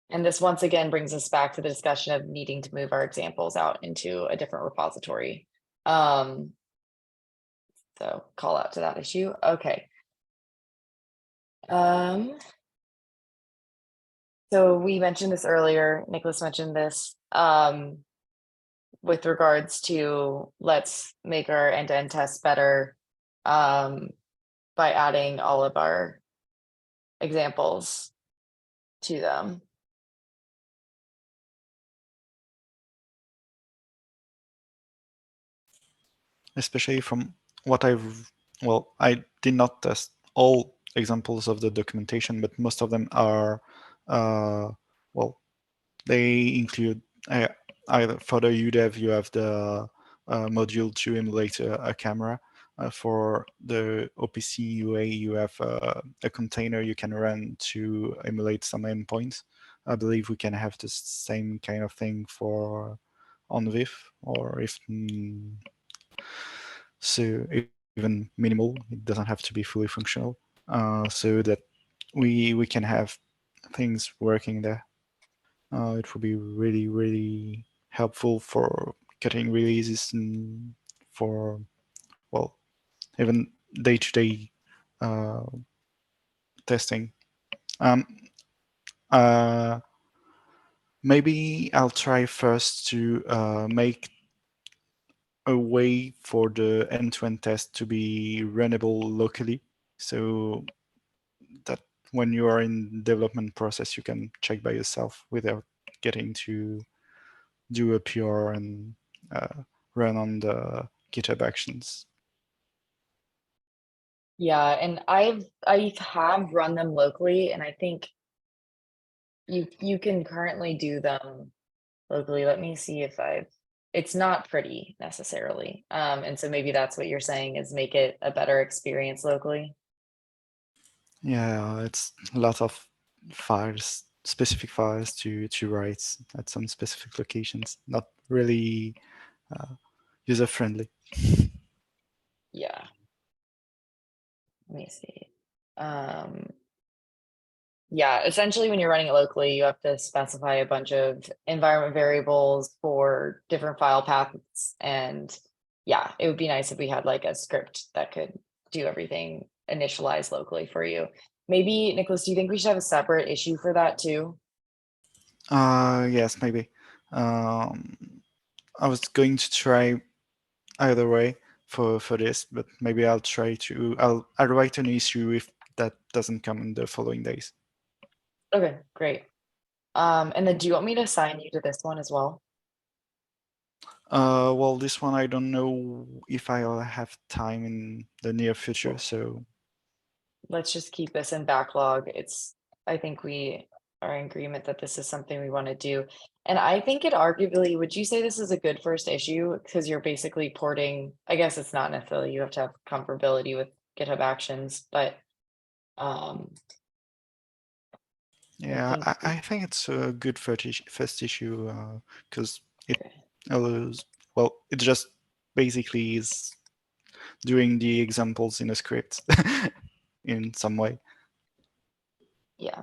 And this once again brings us back to the discussion of needing to move our examples out into a different repository. So call out to that issue. Okay. So we mentioned this earlier, Nicholas mentioned this, with regards to let's make our end-to-end tests better by adding all of our examples to them. Especially from what I did not test all examples of the documentation, but most of them are, they include either for the UDEV, you have the module to emulate a camera. For the OPC UA, you have a container you can run to emulate some endpoints. I believe we can have the same kind of thing for on VIF, or if so even minimal. It doesn't have to be fully functional, so that we can have things working there. It would be really, really helpful for getting releases and for, well, even day-to-day testing. Maybe I'll try first to make a way for the end-to-end test to be runnable locally, so that when you are in development process, you can check by yourself without getting to do a PR and run on the GitHub Actions. Yeah, and I have run them locally, and I think you can currently do them locally. Let me see if it's not pretty necessarily. And so maybe that's what you're saying is make it a better experience locally. Yeah, it's a lot of files, specific files to write at some specific locations. Not really user friendly. Yeah. Let me see. Yeah, essentially when you're running it locally, you have to specify a bunch of environment variables for different file paths. And yeah, it would be nice if we had like a script that could do everything initialized locally for you. Maybe, Nicholas, do you think we should have a separate issue for that too? Yes, maybe. I was going to try either way for this, but maybe I'll try to, I'll write an issue if that doesn't come in the following days. Okay, great. And then do you want me to assign you to this one as well? Well, this one, I don't know if I'll have time in the near future, so. Let's just keep this in backlog. I think we are in agreement that this is something we want to do. And I think it arguably, would you say this is a good first issue? Because you're basically porting, I guess it's not necessarily, you have to have comparability with GitHub Actions, but Yeah, think I think it's a good first issue because it allows, well, it just basically is doing the examples in a script in some way. yeah.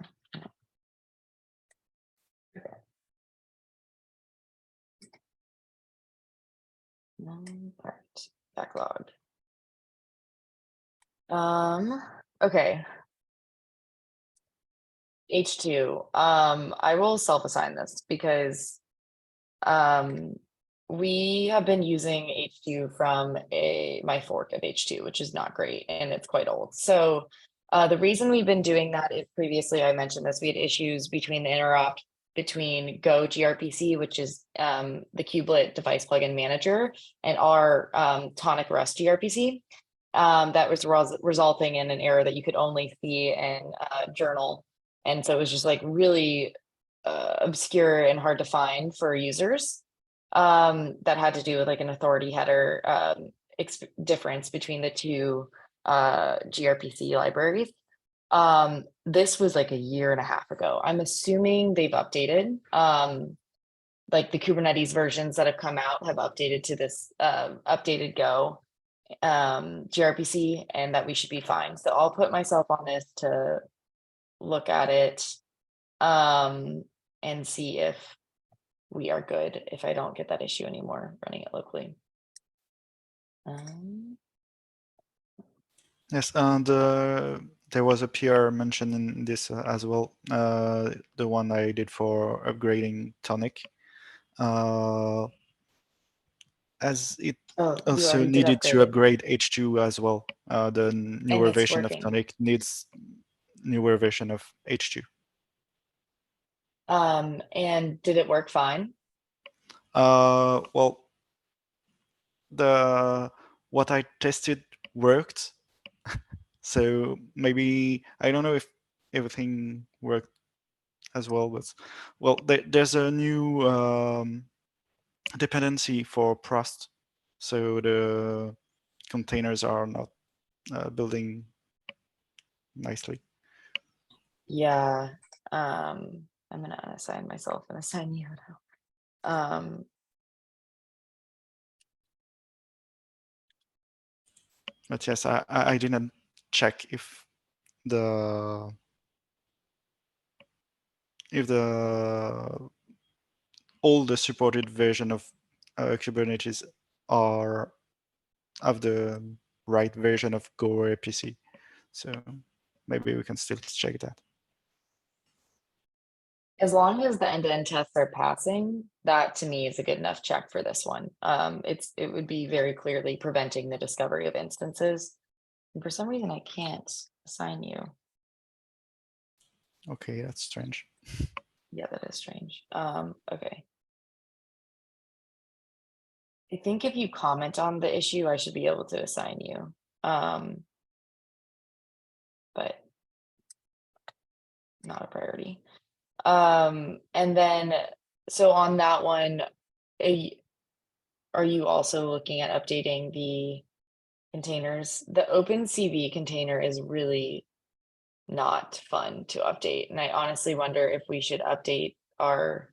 Part backlog. Okay. H2. I will self-assign this because we have been using H2 from my fork of H2, which is not great and it's quite old. So the reason we've been doing that is previously I mentioned this, we had issues between the interop between Go gRPC, which is the kubelet device plugin manager, and our Tonic Rust gRPC. That was resulting in an error that you could only see in journal. And so it was just like really obscure and hard to find for users. That had to do with like an authority header difference between the two gRPC libraries. This was like a year and a half ago. I'm assuming they've updated. Like the Kubernetes versions that have come out have updated to this updated Go gRPC, and that we should be fine. So I'll put myself on this to look at it. and see if we are good, if I don't get that issue anymore running it locally. Yes, and there was a PR mentioned in this as well. The one I did for upgrading Tonic, as it Oh, you also already did needed to upgrade upgrade H2 as well. The newer it's version of working. Tonic needs newer version of H2. And did it work fine? Well, what I tested worked. So maybe I don't know if everything worked as well, but well, there's a new dependency for Prost, so the containers are not building nicely. Yeah. I'm gonna unassign myself and assign you now. But yes, I didn't check if the all the supported version of Kubernetes are of the right version of Go or APC. So maybe we can still check that. As long as the end-to-end tests are passing, that to me is a good enough check for this one. It would be very clearly preventing the discovery of instances. And for some reason, I can't assign you. Okay, that's strange. Yeah, that is strange. Okay. I think if you comment on the issue, I should be able to assign you. But not a priority. And then, so on that one, are you also looking at updating the containers? The OpenCV container is really not fun to update. And I honestly wonder if we should update our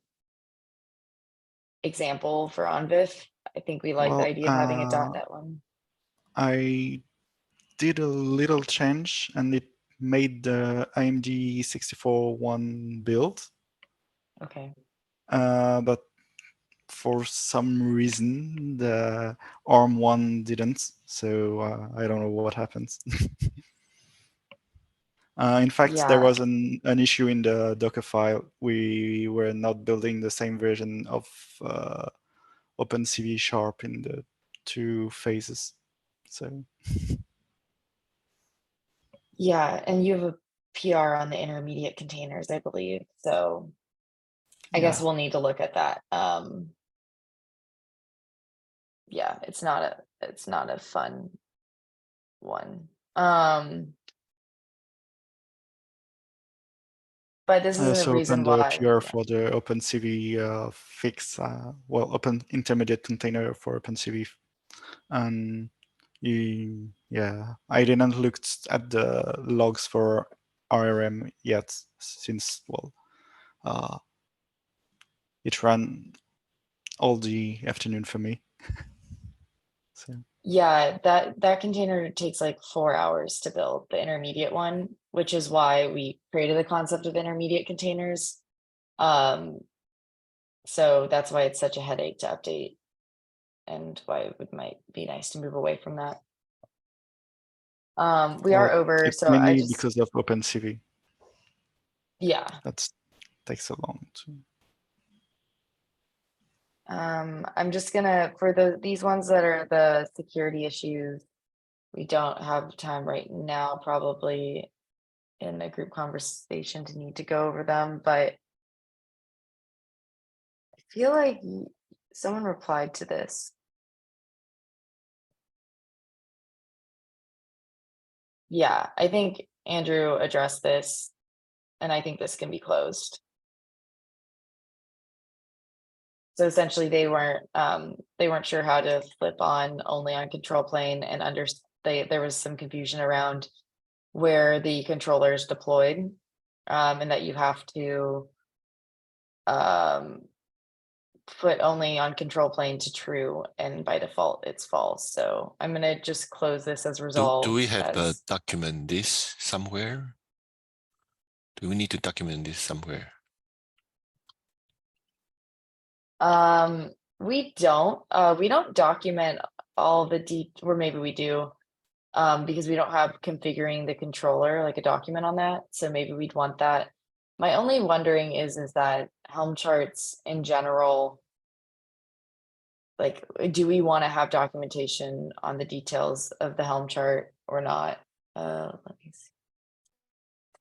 example for OnVIF. I think we like the Well, idea of having a .NET one. I did a little change and it made the AMD 64 one build. Okay. But for some reason, the ARM one didn't. So I don't know what happens. In fact, there Yeah. was an issue in the Docker file. We were not building the same version of OpenCV Sharp in the two phases. So Yeah, and you have a PR on the intermediate containers, I believe. So I guess yeah. we'll need to look at that. Yeah, it's not a fun one. But this I isn't a also reason opened the why. PR for the OpenCV fix, well, open intermediate container for OpenCV. And yeah, I didn't look at the logs for RRM yet, since, well, it ran all the afternoon for me. So Yeah, that container takes like 4 hours to build, the intermediate one, which is why we created the concept of intermediate containers. So that's why it's such a headache to update and why it might be nice to move away from that. We are well, over, it's so I mainly just, because of OpenCV. yeah. That takes so long to. I'm just gonna, for these ones that are the security issues, we don't have time right now, probably in a group conversation to need to go over them, but I feel like someone replied to this. Yeah, I think Andrew addressed this, and I think this can be closed. So essentially, they weren't sure how to flip on only on control plane, and there was some confusion around where the controller is deployed, and that you have to put only on control plane to true, and by default it's false. So I'm gonna just close this as resolved. Do we have to as, document this somewhere? Do we need to document this somewhere? We don't document all the or maybe we do. Because we don't have configuring the controller, like a document on that, so maybe we'd want that. My only wondering is that Helm charts in general, like, do we want to have documentation on the details of the Helm chart or not? Let me see.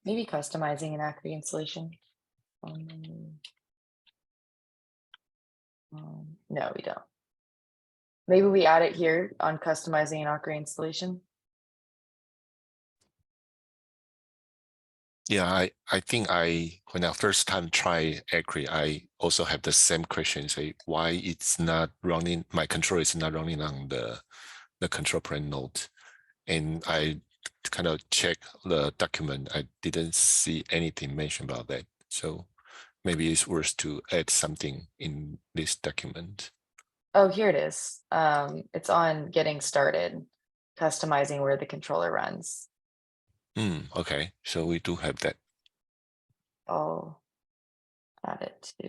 Maybe customizing an Akri installation. No, we don't. Maybe we add it here on customizing an Akri installation. Yeah, I think when I first time try Akri, I also have the same question, say why it's not running, my controller is not running on the control plane node. And I kind of check the document. I didn't see anything mentioned about that. So maybe it's worth to add something in this document. Oh, here it is. It's on getting started, customizing where the controller runs. Okay, so we do have that. I'll add it to.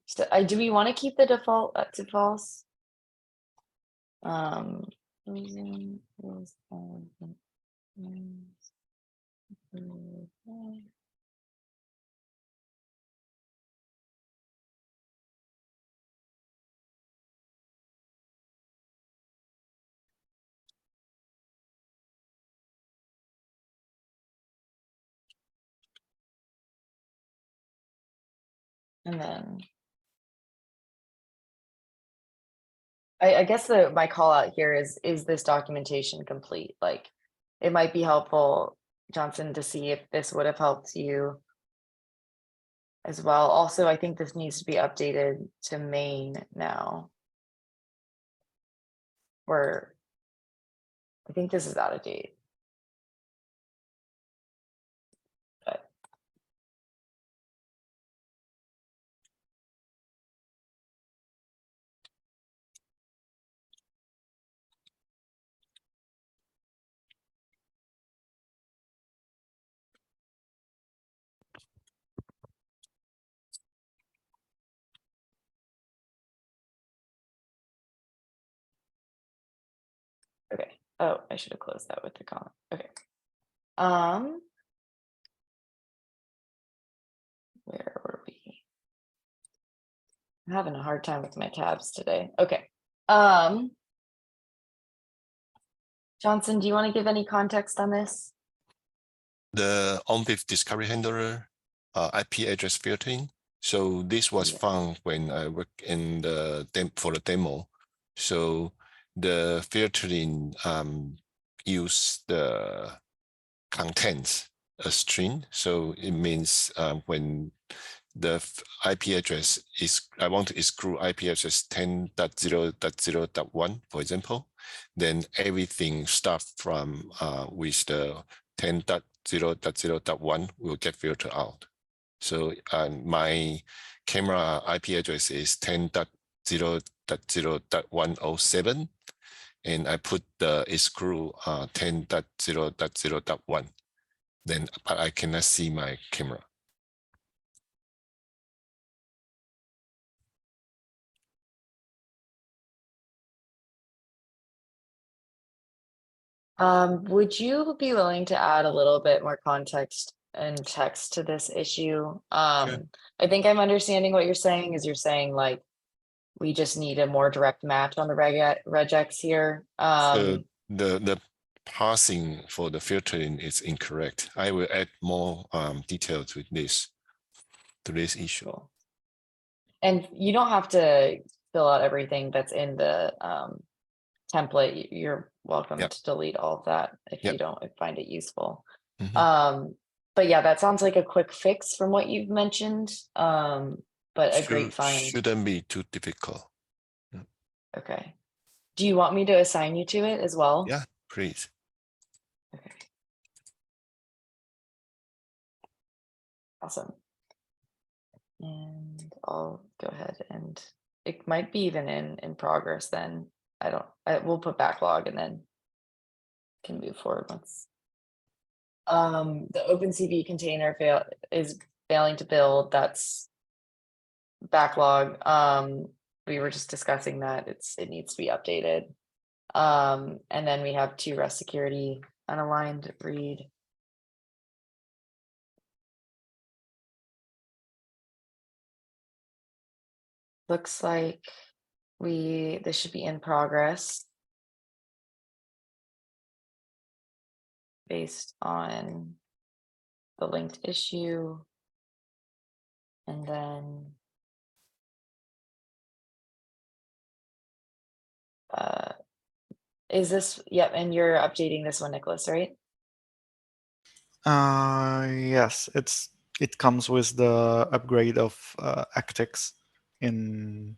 So do we want to keep the default to false? Using this, and then I guess my call out here is this documentation complete? Like, it might be helpful, Johnson, to see if this would have helped you as well. Also, I think this needs to be updated to main now. Where I think this is out of date. But okay. Oh, I should have closed that with the comment. Okay. Where were we? I'm having a hard time with my tabs today. Okay. Johnson, do you want to give any context on this? The on-beef discovery handler IP address filtering. So this was found when I worked in for the demo. So the filtering use the contents a string. So it means when the IP address is, I want to exclude IP address 10.0.0.1, for example, then everything starts from with the 10.0.0.1 will get filtered out. So my camera IP address is 10.0.0.107, and I put the exclude 10.0.0.1. Then but I cannot see my camera. Would you be willing to add a little bit more context and text to this issue? I think I'm understanding what you're saying is you're saying like we just need a more direct match on the regex here. So the parsing for the filtering is incorrect. I will add more detail to this issue. And you don't have to fill out everything that's in the template. You're welcome to delete all of that if you don't find it useful. But yeah, that sounds like a quick fix from what you've mentioned. But a great find. Shouldn't be too difficult. Okay. Do you want me to assign you to it as well? Yeah, please. Okay. Awesome. And I'll go ahead and it might be even in progress then. We'll put backlog and then can move forward once. The OpenCV container is failing to build. That's backlog. We were just discussing that it needs to be updated. And then we have 2 REST security unaligned read. Looks like this should be in progress based on the linked issue. And then is this, yep, and you're updating this one, Nicholas, right? Yes, it comes with the upgrade of Actix in.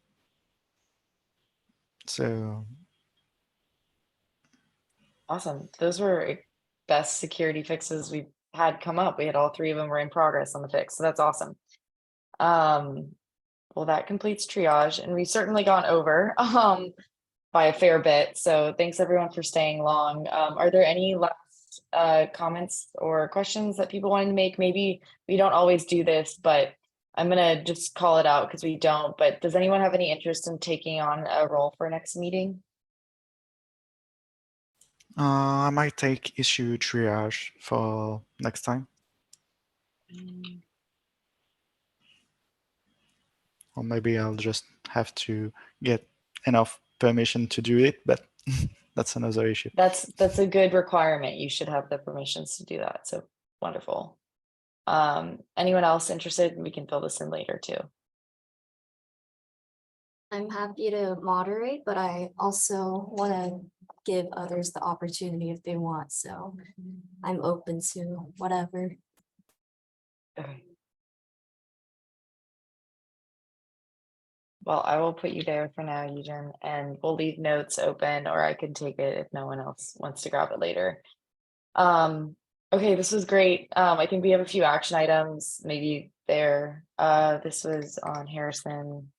So Awesome. Those were best security fixes we've had come up. We had all 3 of them were in progress on the fix, so that's awesome. Well, that completes triage, and we've certainly gone over by a fair bit. So thanks everyone for staying long. Are there any last comments or questions that people wanted to make? Maybe we don't always do this, but I'm gonna just call it out because we don't. But does anyone have any interest in taking on a role for next meeting? I might take issue triage for next time, or maybe I'll just have to get enough permission to do it, but that's another issue. That's a good requirement. You should have the permissions to do that. So wonderful. Anyone else interested? We can fill this in later too. I'm happy to moderate, but I also want to give others the opportunity if they want, so I'm open to whatever. Okay. Well, I will put you there for now, Eugen, and we'll leave notes open, or I can take it if no one else wants to grab it later. Okay, this was great. I think we have a few action items, maybe there. This was on Harrison.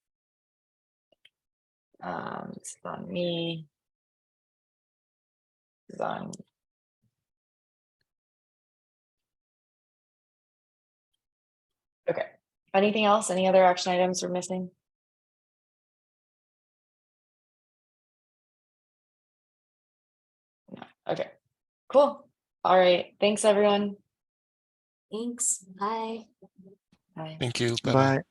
This is on me. This is on. Okay. Anything else? Any other action items we're missing? No. Okay. Cool. All right. Thanks, everyone. Thanks, bye. Bye. Thank you. Bye-bye. Bye.